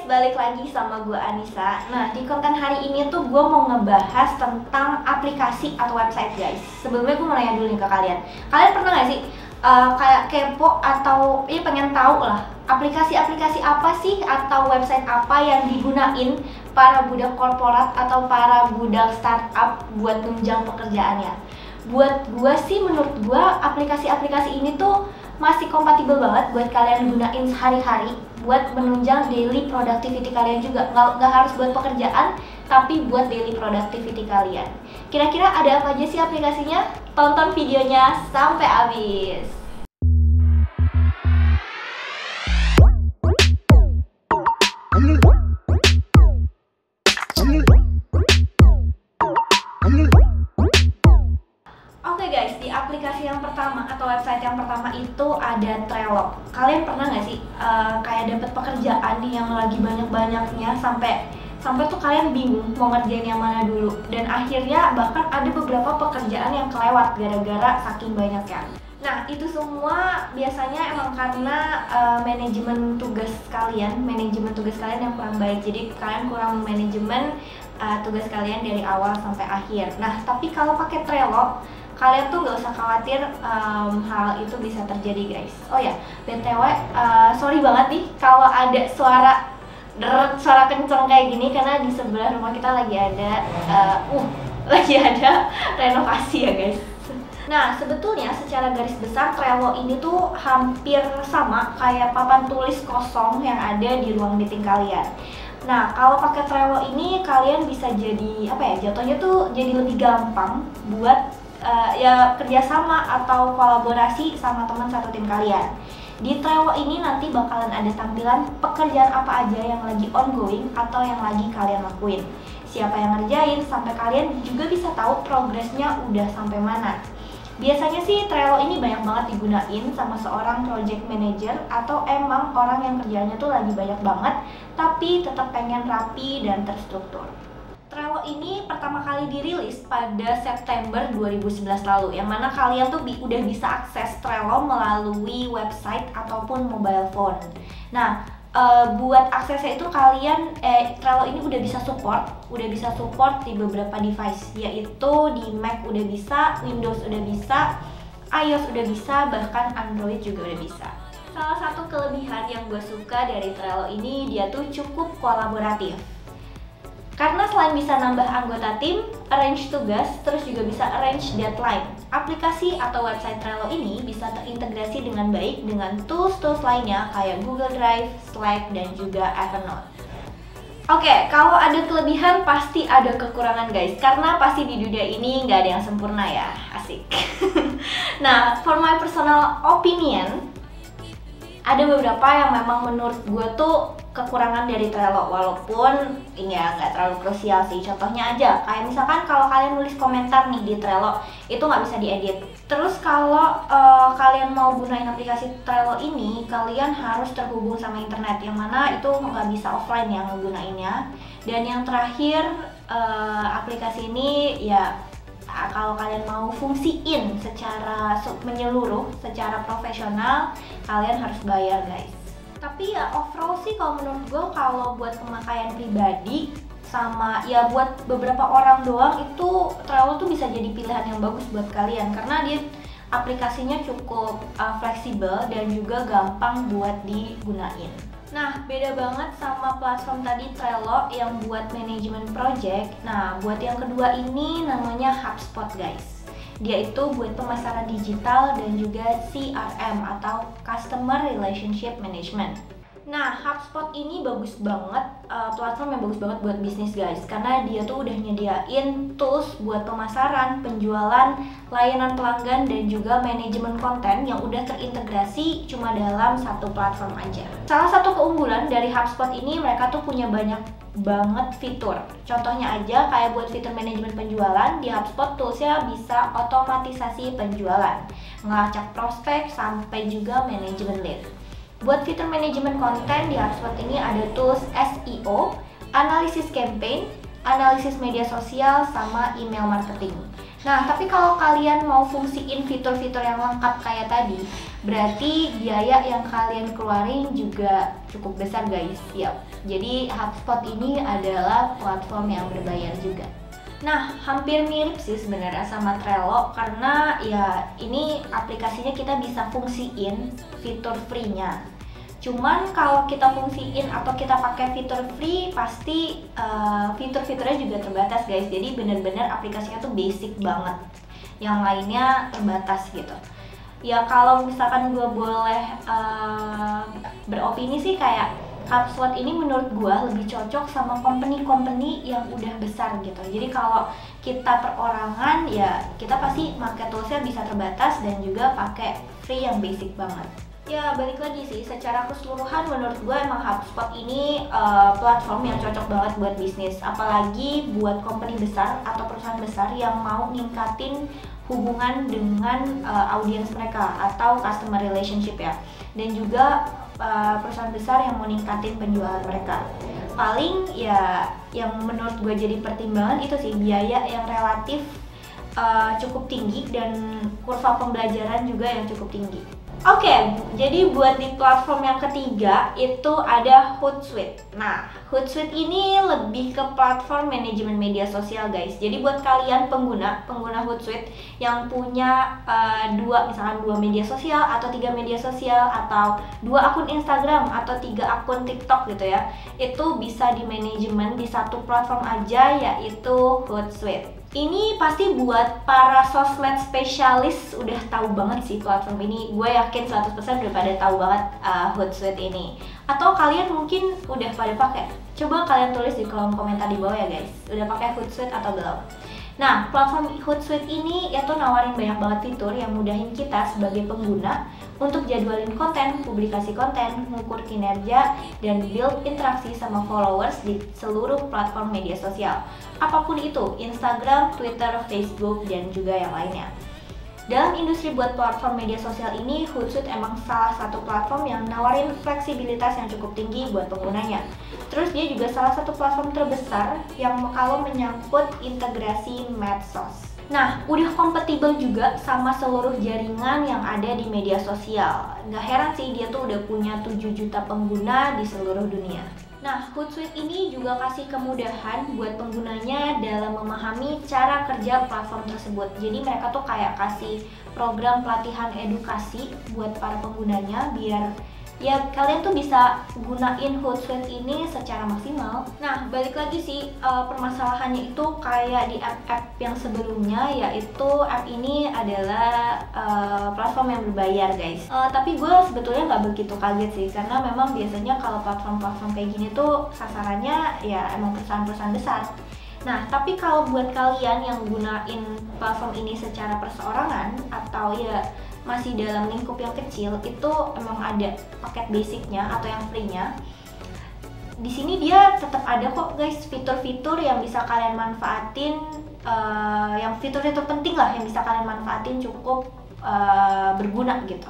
balik lagi sama gue Anissa. Nah, di konten hari ini tuh gue mau ngebahas tentang aplikasi atau website guys. Sebelumnya gue mau nanya dulu nih ke kalian. Kalian pernah gak sih kayak kepo atau pengen tahu lah aplikasi-aplikasi apa sih atau website apa yang digunain para budak korporat atau para budak startup buat nunjang pekerjaannya? Buat gue sih, menurut gue aplikasi-aplikasi ini tuh masih kompatibel banget buat kalian gunain sehari-hari buat menunjang daily productivity kalian juga. Nggak harus buat pekerjaan, tapi buat daily productivity kalian. Kira-kira ada apa aja sih aplikasinya? Tonton videonya sampai habis. Oke guys, di aplikasi yang pertama atau website yang pertama itu ada Trello. Kalian pernah nggak sih kayak dapet pekerjaan nih yang lagi banyak-banyaknya sampai tuh kalian bingung mau ngerjain yang mana dulu, dan akhirnya bahkan ada beberapa pekerjaan yang kelewat gara-gara saking banyaknya. Nah, itu semua biasanya emang karena manajemen tugas kalian yang kurang baik. Jadi kalian kurang manajemen tugas kalian dari awal sampai akhir. Nah, tapi kalau pakai Trello, kalian tuh nggak usah khawatir hal itu bisa terjadi guys. Oh ya, BTW, sorry banget nih kalau ada suara kenceng kayak gini, karena di sebelah rumah kita lagi ada renovasi ya guys. Nah, sebetulnya secara garis besar Trello ini tuh hampir sama kayak papan tulis kosong yang ada di ruang meeting kalian. Nah, kalau pakai Trello ini kalian bisa jadi jatuhnya tuh jadi lebih gampang buat kerjasama atau kolaborasi sama teman satu tim kalian. Di Trello ini nanti bakalan ada tampilan pekerjaan apa aja yang lagi ongoing atau yang lagi kalian lakuin, siapa yang ngerjain, sampai kalian juga bisa tahu progresnya udah sampai mana. Biasanya sih Trello ini banyak banget digunain sama seorang project manager atau emang orang yang kerjanya tuh lagi banyak banget tapi tetap pengen rapi dan terstruktur. Trello ini pertama kali dirilis pada September 2011 lalu, yang mana kalian tuh udah bisa akses Trello melalui website ataupun mobile phone. Nah, buat aksesnya itu kalian Trello ini udah bisa support di beberapa device, yaitu di Mac udah bisa, Windows udah bisa, iOS udah bisa, bahkan Android juga udah bisa. Salah satu kelebihan yang gue suka dari Trello ini, dia tuh cukup kolaboratif. Karena selain bisa nambah anggota tim, arrange tugas, terus juga bisa arrange deadline. Aplikasi atau website Trello ini bisa terintegrasi dengan baik dengan tools-tools lainnya kayak Google Drive, Slack, dan juga Evernote. Oke, kalau ada kelebihan pasti ada kekurangan guys, karena pasti di dunia ini nggak ada yang sempurna ya, asik. Nah, for my personal opinion, ada beberapa yang memang menurut gue tuh kekurangan dari Trello, walaupun ya nggak terlalu krusial sih. Contohnya aja, kayak misalkan kalau kalian nulis komentar nih di Trello, itu nggak bisa diedit. Terus kalau kalian mau gunain aplikasi Trello ini, kalian harus terhubung sama internet, yang mana itu nggak bisa offline yang ngegunainnya. Dan yang terakhir, aplikasi ini ya kalau kalian mau fungsiin secara menyeluruh, secara profesional, kalian harus bayar guys. Tapi ya overall sih kalau menurut gue, kalau buat pemakaian pribadi sama ya buat beberapa orang doang, itu Trello tuh bisa jadi pilihan yang bagus buat kalian, karena dia aplikasinya cukup fleksibel dan juga gampang buat digunain. Nah, beda banget sama platform tadi Trello yang buat manajemen project. Nah, buat yang kedua ini namanya HubSpot guys. Dia itu buat pemasaran digital dan juga CRM atau Customer Relationship Management. Nah, HubSpot ini bagus banget, platform yang bagus banget buat bisnis guys, karena dia tuh udah nyediain tools buat pemasaran, penjualan, layanan pelanggan, dan juga manajemen konten yang udah terintegrasi cuma dalam satu platform aja. Salah satu keunggulan dari HubSpot ini, mereka tuh punya banyak banget fitur. Contohnya aja kayak buat fitur manajemen penjualan, di HubSpot toolsnya bisa otomatisasi penjualan, ngelacak prospek, sampai juga manajemen lead. Buat fitur manajemen konten di HubSpot ini ada tools SEO, analisis campaign, analisis media sosial, sama email marketing. Nah, tapi kalau kalian mau fungsiin fitur-fitur yang lengkap kayak tadi, berarti biaya yang kalian keluarin juga cukup besar guys. Yap. Jadi HubSpot ini adalah platform yang berbayar juga. Nah, hampir mirip sih sebenarnya sama Trello karena ya ini aplikasinya kita bisa fungsiin fitur free-nya. Cuman kalau kita fungsiin atau kita pakai fitur free, pasti fitur-fiturnya juga terbatas guys. Jadi bener-bener aplikasinya tuh basic banget. Yang lainnya terbatas gitu. Ya kalau misalkan gue boleh beropini sih kayak HubSpot ini menurut gue lebih cocok sama company-company yang udah besar gitu. Jadi kalau kita perorangan ya kita pasti pakai toolsnya bisa terbatas dan juga pakai free yang basic banget. Ya balik lagi sih, secara keseluruhan menurut gue emang HubSpot ini platform yang cocok banget buat bisnis. Apalagi buat company besar atau perusahaan besar yang mau ningkatin hubungan dengan audiens mereka atau customer relationship ya. Dan juga perusahaan besar yang mau ningkatin penjualan mereka. Paling ya yang menurut gue jadi pertimbangan itu sih biaya yang relatif cukup tinggi dan kurva pembelajaran juga yang cukup tinggi. Oke, jadi buat di platform yang ketiga itu ada Hootsuite. Nah, Hootsuite ini lebih ke platform manajemen media sosial guys. Jadi buat kalian pengguna Hootsuite yang punya misalkan dua media sosial atau 3 media sosial atau 2 akun Instagram atau 3 akun TikTok gitu ya, itu bisa di manajemen di satu platform aja yaitu Hootsuite. Ini pasti buat para sosmed spesialis udah tahu banget sih platform ini. Gue yakin 100% udah pada tahu banget Hootsuite ini. Atau kalian mungkin udah pada pakai. Coba kalian tulis di kolom komentar di bawah ya guys. Udah pakai Hootsuite atau belum? Nah, platform Hootsuite ini itu nawarin banyak banget fitur yang mudahin kita sebagai pengguna untuk jadwalin konten, publikasi konten, mengukur kinerja, dan build interaksi sama followers di seluruh platform media sosial. Apapun itu, Instagram, Twitter, Facebook, dan juga yang lainnya. Dalam industri buat platform media sosial ini, Hootsuite emang salah satu platform yang nawarin fleksibilitas yang cukup tinggi buat penggunanya. Terus dia juga salah satu platform terbesar yang kalau menyangkut integrasi medsos. Nah, udah kompatibel juga sama seluruh jaringan yang ada di media sosial. Nggak heran sih dia tuh udah punya 7 juta pengguna di seluruh dunia. Nah, Hootsuite ini juga kasih kemudahan buat penggunanya dalam memahami cara kerja platform tersebut. Jadi mereka tuh kayak kasih program pelatihan edukasi buat para penggunanya biar ya kalian tuh bisa gunain Hootsuite ini secara maksimal. Nah, balik lagi sih permasalahannya itu kayak di app-app yang sebelumnya, yaitu app ini adalah platform yang berbayar guys. Tapi gue sebetulnya nggak begitu kaget sih, karena memang biasanya kalau platform-platform kayak gini tuh sasarannya ya emang perusahaan-perusahaan besar. Nah, tapi kalau buat kalian yang gunain platform ini secara perseorangan atau ya masih dalam lingkup yang kecil, itu emang ada paket basicnya atau yang free-nya. Di sini dia tetap ada kok guys fitur-fitur yang bisa kalian manfaatin, yang fitur-fitur penting lah yang bisa kalian manfaatin cukup berguna gitu.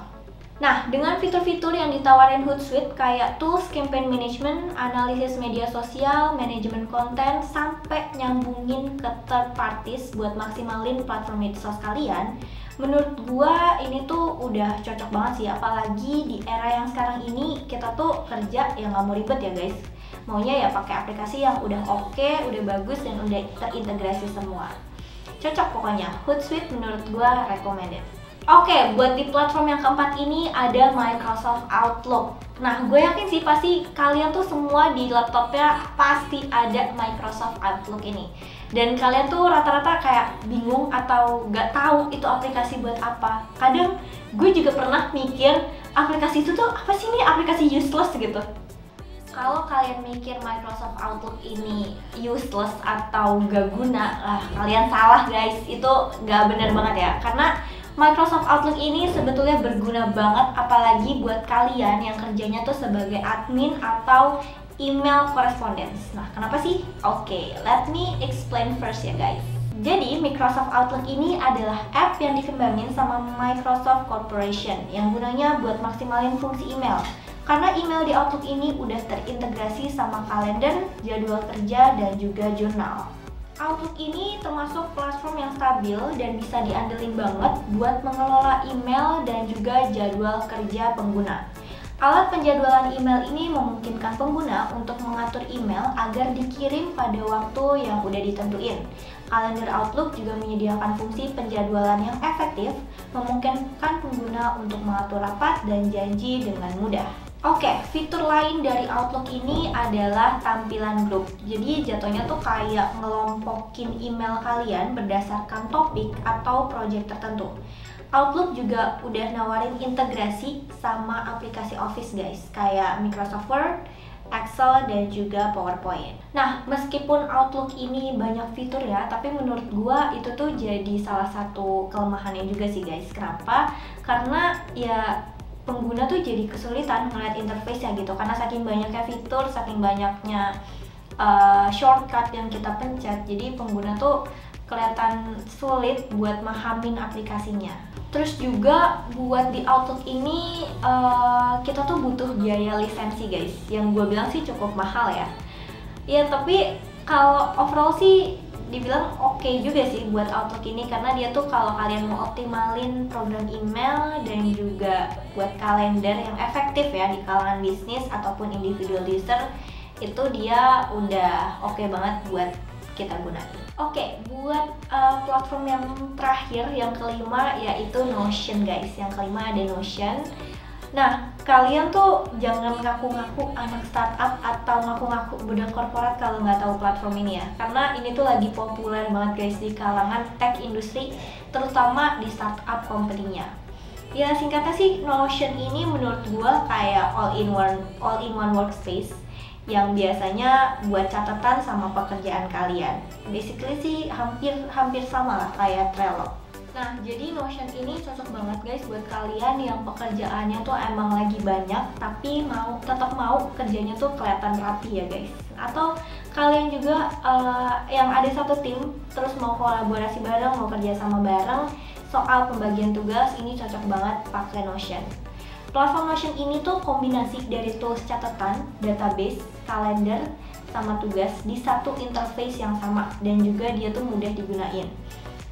Nah, dengan fitur-fitur yang ditawarin Hootsuite kayak tools campaign management, analisis media sosial, manajemen konten, sampai nyambungin ke third parties buat maksimalin platform medsos kalian, menurut gua ini tuh udah cocok banget sih. Apalagi di era yang sekarang ini kita tuh kerja yang nggak mau ribet ya guys. Maunya ya pakai aplikasi yang udah oke, udah bagus, dan udah terintegrasi semua. Cocok pokoknya. Hootsuite menurut gua recommended. Oke, buat di platform yang keempat ini ada Microsoft Outlook. Nah, gue yakin sih pasti kalian tuh semua di laptopnya pasti ada Microsoft Outlook ini. Dan kalian tuh rata-rata kayak bingung atau gak tahu itu aplikasi buat apa. Kadang gue juga pernah mikir aplikasi itu tuh apa sih, ini aplikasi useless gitu. Kalau kalian mikir Microsoft Outlook ini useless atau gak guna, kalian salah guys. Itu gak bener banget ya. Karena Microsoft Outlook ini sebetulnya berguna banget, apalagi buat kalian yang kerjanya tuh sebagai admin atau email correspondence. Nah, kenapa sih? Oke, let me explain first ya guys. Jadi, Microsoft Outlook ini adalah app yang dikembangin sama Microsoft Corporation yang gunanya buat maksimalin fungsi email. Karena email di Outlook ini udah terintegrasi sama kalender, jadwal kerja, dan juga jurnal. Outlook ini termasuk platform yang stabil dan bisa diandelin banget buat mengelola email dan juga jadwal kerja pengguna. Alat penjadwalan email ini memungkinkan pengguna untuk mengatur email agar dikirim pada waktu yang udah ditentuin. Kalender Outlook juga menyediakan fungsi penjadwalan yang efektif, memungkinkan pengguna untuk mengatur rapat dan janji dengan mudah. Oke, fitur lain dari Outlook ini adalah tampilan grup. Jadi jatuhnya tuh kayak ngelompokin email kalian berdasarkan topik atau project tertentu. Outlook juga udah nawarin integrasi sama aplikasi Office guys, kayak Microsoft Word, Excel, dan juga PowerPoint. Nah, meskipun Outlook ini banyak fitur ya, tapi menurut gua itu tuh jadi salah satu kelemahannya juga sih guys. Kenapa? Karena ya pengguna tuh jadi kesulitan ngeliat interface-nya gitu, karena saking banyaknya fitur, saking banyaknya shortcut yang kita pencet, jadi pengguna tuh kelihatan sulit buat mahamin aplikasinya. Terus juga buat di Outlook ini kita tuh butuh biaya lisensi guys, yang gue bilang sih cukup mahal ya. Ya tapi kalau overall sih dibilang oke juga sih buat Outlook ini, karena dia tuh kalau kalian mau optimalin program email dan juga buat kalender yang efektif ya di kalangan bisnis ataupun individual user, itu dia udah oke banget buat kita gunain. Oke, buat platform yang terakhir, yang kelima, yaitu Notion guys. Yang kelima ada Notion. Nah, kalian tuh jangan ngaku-ngaku anak startup atau ngaku-ngaku budak korporat kalau nggak tahu platform ini ya. Karena ini tuh lagi populer banget guys di kalangan tech industry, terutama di startup company-nya. Ya singkatnya sih, Notion ini menurut gua kayak all-in-one workspace yang biasanya buat catatan sama pekerjaan kalian. Basically sih hampir sama lah kayak Trello. Nah, jadi Notion ini cocok banget guys buat kalian yang pekerjaannya tuh emang lagi banyak tapi tetap mau kerjanya tuh kelihatan rapi ya guys. Atau kalian juga yang ada satu tim terus mau kolaborasi bareng, mau kerja sama bareng soal pembagian tugas, ini cocok banget pakai Notion. Platform Notion ini tuh kombinasi dari tools catatan, database, kalender, sama tugas di satu interface yang sama, dan juga dia tuh mudah digunain.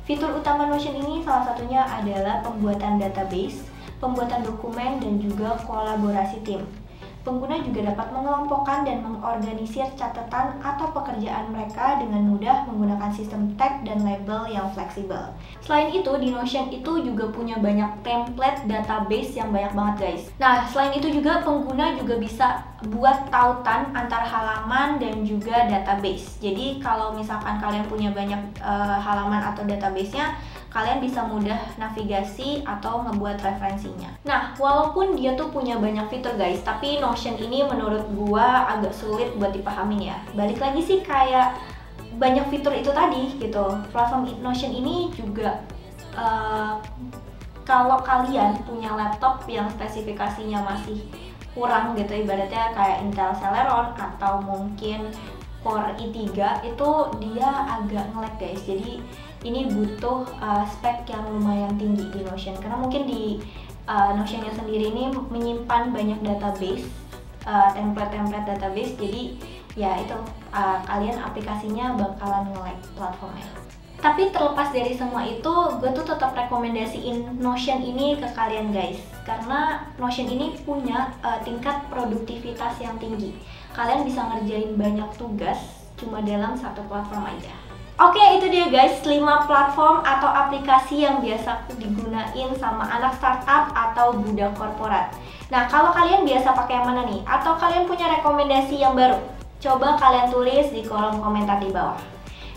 Fitur utama Notion ini salah satunya adalah pembuatan database, pembuatan dokumen, dan juga kolaborasi tim. Pengguna juga dapat mengelompokkan dan mengorganisir catatan atau pekerjaan mereka dengan mudah menggunakan sistem tag dan label yang fleksibel. Selain itu, di Notion itu juga punya banyak template database yang banyak banget guys. Nah, selain itu juga pengguna juga bisa buat tautan antar halaman dan juga database. Jadi kalau misalkan kalian punya banyak halaman atau database-nya, kalian bisa mudah navigasi atau ngebuat referensinya. Nah, walaupun dia tuh punya banyak fitur guys, tapi Notion ini menurut gua agak sulit buat dipahamin ya. Balik lagi sih kayak banyak fitur itu tadi gitu. Platform Notion ini juga kalau kalian punya laptop yang spesifikasinya masih kurang gitu, ibaratnya kayak Intel Celeron atau mungkin Core i3, itu dia agak nge-lag guys. Jadi ini butuh spek yang lumayan tinggi di Notion, karena mungkin di Notion-nya sendiri ini menyimpan banyak database, template-template database. Jadi ya itu kalian aplikasinya bakalan nge-lag platformnya. Tapi terlepas dari semua itu, gue tuh tetap rekomendasiin Notion ini ke kalian guys, karena Notion ini punya tingkat produktivitas yang tinggi. Kalian bisa ngerjain banyak tugas cuma dalam satu platform aja. Oke, itu dia guys 5 platform atau aplikasi yang biasa digunain sama anak startup atau budak korporat. Nah, kalau kalian biasa pakai yang mana nih? Atau kalian punya rekomendasi yang baru? Coba kalian tulis di kolom komentar di bawah.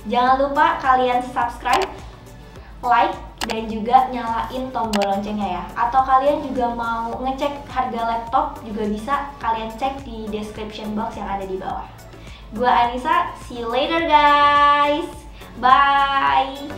Jangan lupa kalian subscribe, like, dan juga nyalain tombol loncengnya ya. Atau kalian juga mau ngecek harga laptop juga bisa, kalian cek di description box yang ada di bawah. Gua Anissa, see you later guys. Bye.